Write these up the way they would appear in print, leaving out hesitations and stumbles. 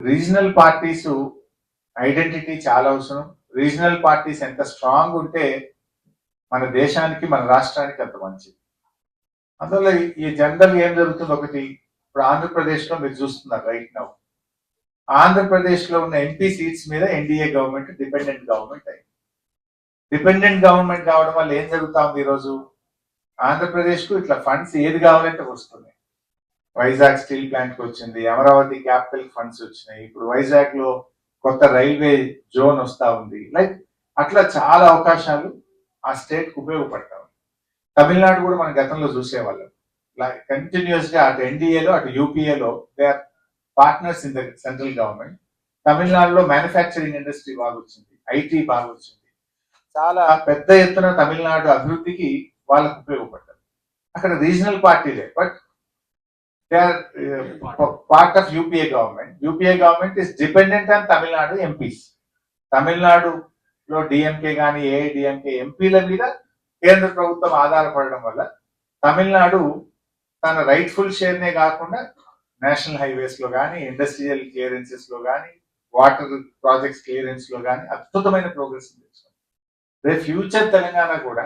Regional parties identity చాలా అవసరం. Regional parties ఎంత స్ట్రాంగ్ ఉంటే మన దేశానికి మన రాష్ట్రానికి అంత మంచిది. అందువల్ల ఈ జనరల్ ఏం జరుగుతుంది, ఒకటి ఇప్పుడు ఆంధ్రప్రదేశ్లో మీరు చూస్తున్నారు రైట్ నౌ, ఆంధ్రప్రదేశ్లో ఉన్న ఎంపీ సీట్స్ మీద ఎన్డీఏ గవర్నమెంట్ డిపెండెంట్ గవర్నమెంట్ అయింది. డిపెండెంట్ గవర్నమెంట్ కావడం వల్ల ఏం జరుగుతా ఉంది, ఈరోజు ఆంధ్రప్రదేశ్కు ఇట్లా ఫండ్స్ ఏది కావాలంటే వస్తున్నాయి. వైజాగ్ స్టీల్ ప్లాంట్కి వచ్చింది, అమరావతి క్యాపిటల్ ఫండ్స్ వచ్చినాయి, ఇప్పుడు వైజాగ్ లో కొత్త రైల్వే జోన్ వస్తా ఉంది. లైక్ అట్లా చాలా అవకాశాలు ఆ స్టేట్ కు ఉపయోగపడతా ఉంది. తమిళనాడు కూడా మన గతంలో చూసేవాళ్ళం. కంటిన్యూస్ గా అటు ఎన్డీఏలో అటు యూపీఏలో they are partners in the central government. తమిళనాడులో మ్యానుఫ్యాక్చరింగ్ ఇండస్ట్రీ బాగా వచ్చింది, ఐటీ బాగా వచ్చింది. చాలా పెద్ద ఎత్తున తమిళనాడు అభివృద్ధికి వాళ్ళకు ఉపయోగపడ్డారు. అక్కడ రీజనల్ పార్టీలే, but they are part of UPA government. UPA government is dependent on Tamil Nadu MPs. తమిళనాడులో డిఎంకే కానీ ఏఐడిఎంకే ఎంపీల మీద కేంద్ర ప్రభుత్వం ఆధారపడడం వల్ల తమిళనాడు తన రైట్ఫుల్ షేర్నే కాకుండా నేషనల్ హైవేస్ లో కానీ, ఇండస్ట్రియల్ క్లియరెన్సెస్ లో కానీ, వాటర్ ప్రాజెక్ట్స్ క్లియరెన్స్ లో కానీ అద్భుతమైన ప్రోగ్రెస్ తెచ్చుకుంది. రేపు ఫ్యూచర్ తెలంగాణ కూడా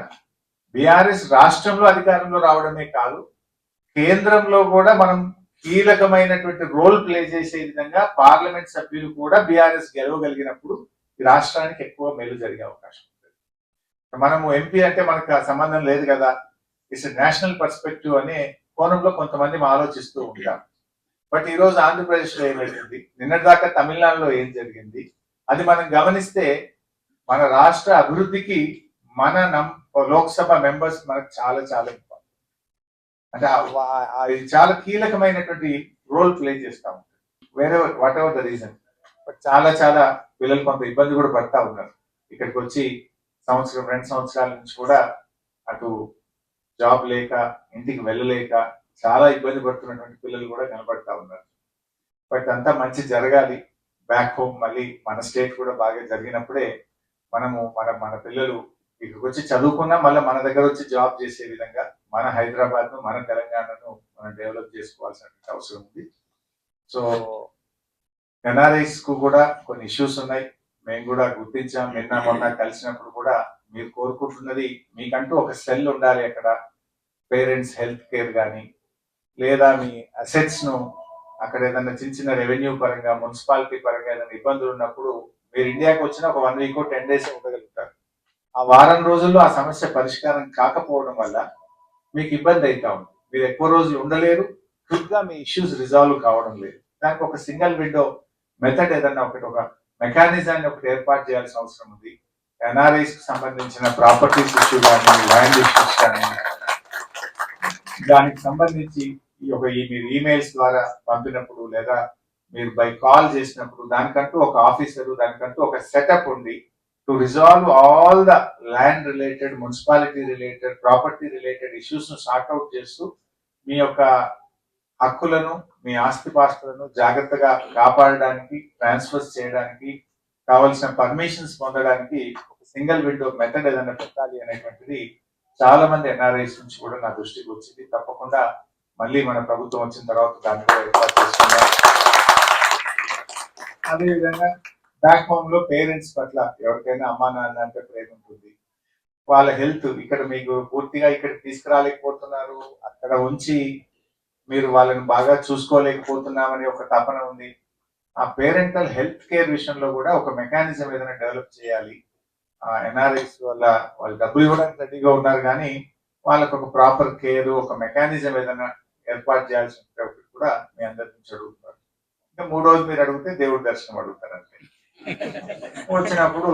బీఆర్ఎస్ రాష్ట్రంలో అధికారంలో రావడమే కాదు, కేంద్రంలో కూడా మనం కీలకమైనటువంటి రోల్ ప్లే చేసే విధంగా పార్లమెంట్ సభ్యులు కూడా బీఆర్ఎస్ గెలవగలిగినప్పుడు ఈ రాష్ట్రానికి ఎక్కువ మేలు జరిగే అవకాశం ఉంటుంది. మనము ఎంపీ అంటే మనకు సంబంధం లేదు కదా, ఇట్స్ నేషనల్ పర్స్పెక్టివ్ అనే కోణంలో కొంతమంది ఆలోచిస్తూ ఉంటాం. బట్ ఈ రోజు ఆంధ్రప్రదేశ్ లో ఏమైంది, నిన్నటిదాకా తమిళనాడులో ఏం జరిగింది, అది మనం గమనిస్తే మన రాష్ట్ర అభివృద్ధికి మన లోక్సభ మెంబర్స్ మనకు చాలా చాలా ఇంపార్టెంట్. అంటే అది చాలా కీలకమైనటువంటి రోల్ ప్లే చేస్తా ఉంటుంది. వేరే what ever the reason, but చాలా చాలా పిల్లలు కొంత ఇబ్బంది కూడా పడతా ఉన్నారు. ఇక్కడికి వచ్చి సంవత్సరం 2 సంవత్సరాల నుంచి కూడా అటు జాబ్ లేక, ఇంటికి వెళ్ళలేక చాలా ఇబ్బంది పడుతున్నటువంటి పిల్లలు కూడా కనబడతా ఉన్నారు. బట్ అంతా మంచి జరగాలి. బ్యాక్ హోమ్ మళ్ళీ మన స్టేట్ కూడా బాగా జరిగినప్పుడే మనము మన పిల్లలు ఇక్కడికి వచ్చి చదువుకున్నా మళ్ళీ మన దగ్గర వచ్చి జాబ్ చేసే విధంగా మన హైదరాబాద్ ను, మన తెలంగాణను మనం డెవలప్ చేసుకోవాల్సిన అవసరం ఉంది. సో ఎన్ఆర్ఐస్ కు కూడా కొన్ని ఇష్యూస్ ఉన్నాయి, మేము కూడా గుర్తించాం. నిన్న మొన్న కలిసినప్పుడు కూడా మీరు కోరుకుంటున్నది మీకంటూ ఒక సెల్ ఉండాలి అక్కడ, పేరెంట్స్ హెల్త్ కేర్ కానీ, లేదా మీ అసెట్స్ ను అక్కడ ఏదైనా చిన్న చిన్న రెవెన్యూ పరంగా, మున్సిపాలిటీ పరంగా ఏదైనా ఇబ్బందులు ఉన్నప్పుడు మీరు ఇండియాకి వచ్చిన ఒక 1 వీక్ 10 డేస్ ఉండగలుగుతారు. ఆ వారం రోజుల్లో ఆ సమస్య పరిష్కారం కాకపోవడం వల్ల మీకు ఇబ్బంది అవుతా ఉంది. మీరు ఎక్కువ రోజులు ఉండలేరు, క్విక్ గా మీ ఇష్యూస్ రిజాల్వ్ కావడం లేదు. దానికి ఒక సింగిల్ విండో మెథడ్ ఏదన్నా ఒక మెకానిజాన్ని ఏర్పాటు చేయాల్సిన అవసరం ఉంది. ఎన్ఆర్ఐస్ కి సంబంధించిన ప్రాపర్టీస్ ఇష్యూ కానీ, ల్యాండ్ ఇష్యూస్ కానీ, దానికి సంబంధించి మీరు ఈమెయిల్స్ ద్వారా పంపినప్పుడు లేదా మీరు బై కాల్ చేసినప్పుడు దానికంటూ ఒక ఆఫీసరు, దానికంటూ ఒక సెటప్ ఉంది to resolve all the land related, municipality related, property related issues ను సార్ట్అవుట్ చేస్తూ మీ యొక్క హక్కులను, మీ ఆస్తిపాస్తులను జాగ్రత్తగా కాపాడడానికి, ట్రాన్స్ఫర్స్ చేయడానికి, కావలసిన పర్మిషన్స్ పొందడానికి ఒక సింగిల్ విండో మెథడ్ ఏదైనా పెట్టాలి అనేటువంటిది చాలా మంది ఎన్ఆర్ఐస్ నుంచి కూడా నా దృష్టికి వచ్చింది. తప్పకుండా మళ్ళీ మన ప్రభుత్వం వచ్చిన తర్వాత దాన్ని కూడా ఏర్పాటు చేసుకుందాం. అదేవిధంగా బ్యాక్ హోమ్ లో పేరెంట్స్ పట్ల ఎవరికైనా అమ్మా నాన్న అంటే ప్రేమ ఉంటుంది. వాళ్ళ హెల్త్ ఇక్కడ మీకు పూర్తిగా ఇక్కడ తీసుకురాలేకపోతున్నారు, అక్కడ ఉంచి మీరు వాళ్ళని బాగా చూసుకోలేకపోతున్నామని ఒక తపన ఉంది. ఆ పేరెంటల్ హెల్త్ కేర్ విషయంలో కూడా ఒక మెకానిజం ఏదైనా డెవలప్ చేయాలి. ఎన్ఆర్ఐస్ వల్ల వాళ్ళు డబ్బులు ఇవ్వడానికి రెడీగా ఉన్నారు, కానీ వాళ్ళకు ఒక ప్రాపర్ కేర్, ఒక మెకానిజం ఏదైనా ఏర్పాటు చేయాల్సిన కూడా మీ అందరి నుంచి అడుగుతున్నారు. ఇంకా 3వ మీరు అడిగితే దేవుడి దర్శనం అడుగుతారు అంతే. వచ్చినప్పుడు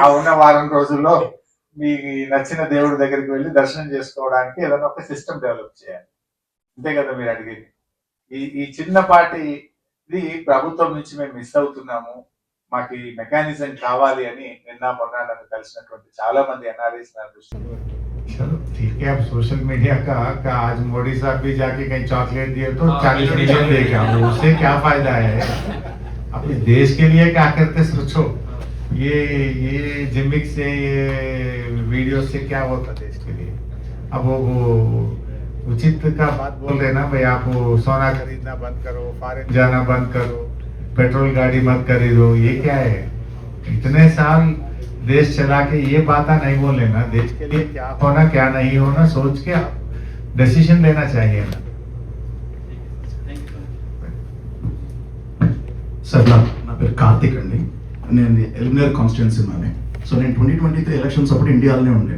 ఆ ఉన్న వారం రోజుల్లో మీకు నచ్చిన దేవుడి దగ్గరికి వెళ్ళి దర్శనం చేసుకోవడానికి ఏదైనా ఒక సిస్టమ్ డెవలప్ చేయాలి. అంతే కదా మీరు అడిగేది. ఈ చిన్నపాటి ఇది ప్రభుత్వం నుంచి మేము మిస్ అవుతున్నాము, మాకు ఈ మెకానిజం కావాలి అని నిన్న మొన్న నన్ను కలిసినటువంటి చాలా మంది ఎన్ఆర్ఐస్ నా దృష్టిలో. ठीक है, अब सोशल मीडिया का आज मोदी साहब भी जाके कहीं चॉकलेट दिए तो 40 मिलियन दे के आओ, उससे क्या फायदा है? अपने देश के लिए क्या करते सोचो। ये जिमिक से, ये वीडियो से क्या होता देश के लिए? अब वो उचित का बात बोल रहे ना भाई, आप सोना खरीदना बंद करो, फॉरेन जाना बंद करो, पेट्रोल गाड़ी मत खरीदो, ये क्या है? इतने साल देश चला के ये बात नहीं बोले ना, देश के लिए क्या होना क्या नहीं होना सोच के डिसीजन लेना चाहिए ना. సార్ నా పేరు కార్తిక్ అండి, నేను ఎలిమినర్ కాన్స్టిట్యున్సీ నానే. సో నేను 2023 ఎలక్షన్స్ అప్పుడు ఇండియాలోనే ఉండే.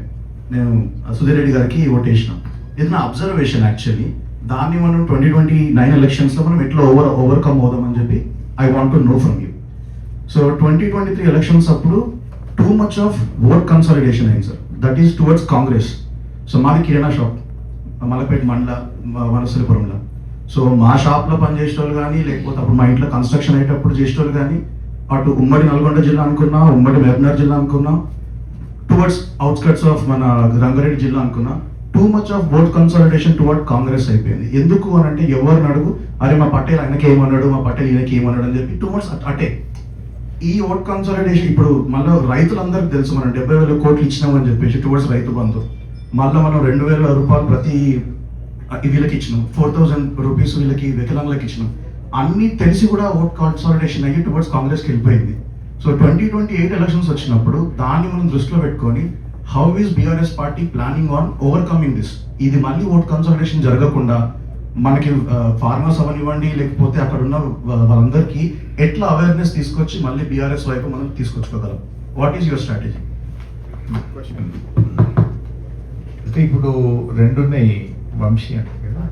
నేను సుధీర్ రెడ్డి గారికి ఓటేసినాం. ఇది నా అబ్జర్వేషన్ యాక్చువల్లీ. దాన్ని మనం 2029 ఎలక్షన్స్లో మనం ఎట్లా ఓవర్కమ్ అవుదామని చెప్పి I want to know from you. So 2023 elections అప్పుడు too much of vote consolidation అయింది sir, that is towards Congress. So మాది కిరాణా షాప్ మలపేట మండల వనస్థలిపురంలో. సో మా షాప్లో పనిచేసే వాళ్ళు కానీ, లేకపోతే అప్పుడు మా ఇంట్లో కన్స్ట్రక్షన్ అయ్యేటప్పుడు చేసేటోళ్ళు కానీ, అటు ఉమ్మడి నల్గొండ జిల్లా అనుకున్నా, ఉమ్మడి మహబూబ్నగర్ జిల్లా అనుకున్నా, టువర్డ్స్ అవుట్స్కట్స్ ఆఫ్ మన రంగారెడ్డి జిల్లా అనుకున్నా, two much of vote consolidation towards Congress అయిపోయింది. ఎందుకు అని అంటే ఎవరిని అడుగు, అరే మా పటేల్ ఆయనకి ఏమన్నాడు, మా పటేల్ ఈయనకి ఏమన్నాడు అని చెప్పి టూ మచ్ అటే. ఈ ఓట్ కన్సాలిడేషన్ ఇప్పుడు మళ్ళీ రైతులందరికీ తెలుసు, మనం 70,000 కోట్లు ఇచ్చినామని చెప్పేసి టువర్డ్స్ రైతు బంధు. మళ్ళీ మనం 2,000 రూపాయలు ప్రతి వీళ్ళకి ఇచ్చినాం, 4,000 రూపీస్ వీళ్ళకి వికలాంగులకు ఇచ్చినాం. అన్నీ తెలిసి కూడా ఓట్ కన్సాలిడేషన్ అయ్యి టువర్డ్స్ కాంగ్రెస్కి వెళ్ళిపోయింది. సో 2028 ఎలక్షన్స్ వచ్చినప్పుడు దాన్ని మనం దృష్టిలో పెట్టుకొని how is BRS party planning on overcoming this? ఇది మళ్ళీ ఓట్ కన్సాలిడేషన్ జరగకుండా మనకి ఫార్మర్స్ అవనివ్వండి, లేకపోతే అక్కడ ఉన్న వాళ్ళందరికీ ఎట్లా అవేర్నెస్ తీసుకొచ్చి మళ్ళీ బీఆర్ఎస్ వైపు మనం తీసుకొచ్చుకోగలం? What is your strategy? అంటే ఇప్పుడు రెండున్నాయి, వంశీ అంటే కదా,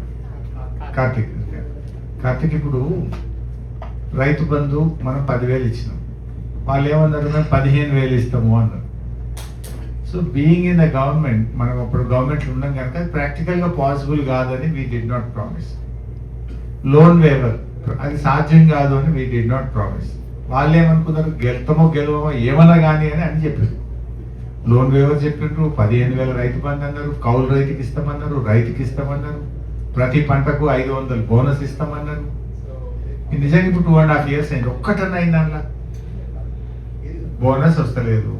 కార్తిక్ ఇప్పుడు రైతు బంధు మనం 10,000 ఇచ్చినాం, వాళ్ళు ఏమన్నారు, మేము 15,000 ఇస్తాము అన్నారు. So being in the government, మనం అప్పుడు గవర్నమెంట్లో ఉన్నాం కనుక ప్రాక్టికల్గా పాసిబుల్ కాదని we did not promise. Loan waiver అది సాధ్యం కాదు అని వీ డిడ్ నాట్ ప్రామిస్. వాళ్ళు ఏమనుకున్నారు, గెలుతామో గెలవమో ఏమన్నా కానీ అని చెప్పారు. లోన్ వేవర్ చెప్పిండ్రు, 15,000 రైతు బంధు అన్నారు, కౌలు రైతుకి ఇస్తామన్నారు, రైతుకి ఇస్తామన్నారు, ప్రతి పంటకు 500 బోనస్ ఇస్తామన్నారు. నిజంగా ఇప్పుడు 2.5 years అయింది, ఒక్కటన్నా అయింది అందులో బోనస్ వస్తలేదు.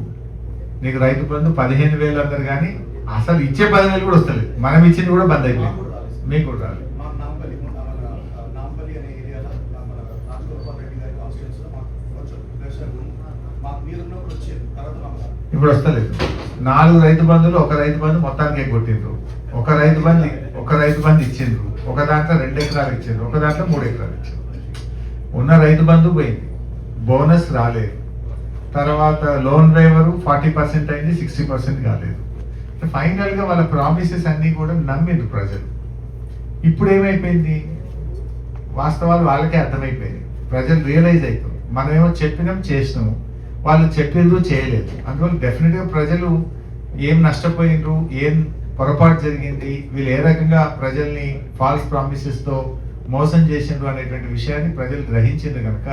నీకు రైతు బంధు 15,000 అన్నారు కానీ అసలు ఇచ్చే 10,000 కూడా వస్తలేదు, మనం ఇచ్చింది కూడా బంద్ అయిపోయింది, మీకు కూడా రాలేదు. ఇప్పుడు వస్తలేదు. 4 రైతు బంధులు, ఒక రైతు బంధు మొత్తానికి కొట్టిండ్రు, ఒక రైతు బంధు ఇచ్చిండ్రు, ఒక దాంట్లో 2 ఎకరాలు ఇచ్చిండ్రు, ఒక దాంట్లో 3 ఎకరాలు ఇచ్చిండ్రు. ఉన్న రైతు బంధు పోయింది, బోనస్ రాలేదు. తర్వాత లోన్ వేవర్ 40% అయింది, 60% కాలేదు. ఫైనల్ గా వాళ్ళ ప్రామిసెస్ అన్ని కూడా నమ్మిండ్రు ప్రజలు. ఇప్పుడు ఏమైపోయింది, వాస్తవాలు వాళ్ళకే అర్థమైపోయింది, ప్రజలు రియలైజ్ అవుతారు. మనమేమో చెప్పినాం చేసినాము, వాళ్ళు చెప్పిండ్రు చేయలేదు. అందువల్ల డెఫినెట్గా ప్రజలు ఏం నష్టపోయిండ్రు, ఏం పొరపాటు జరిగింది, వీళ్ళు ఏ రకంగా ప్రజల్ని ఫాల్స్ ప్రామిసెస్తో మోసం చేసిండ్రు అనేటువంటి విషయాన్ని ప్రజలు గ్రహించిండ్రు కనుక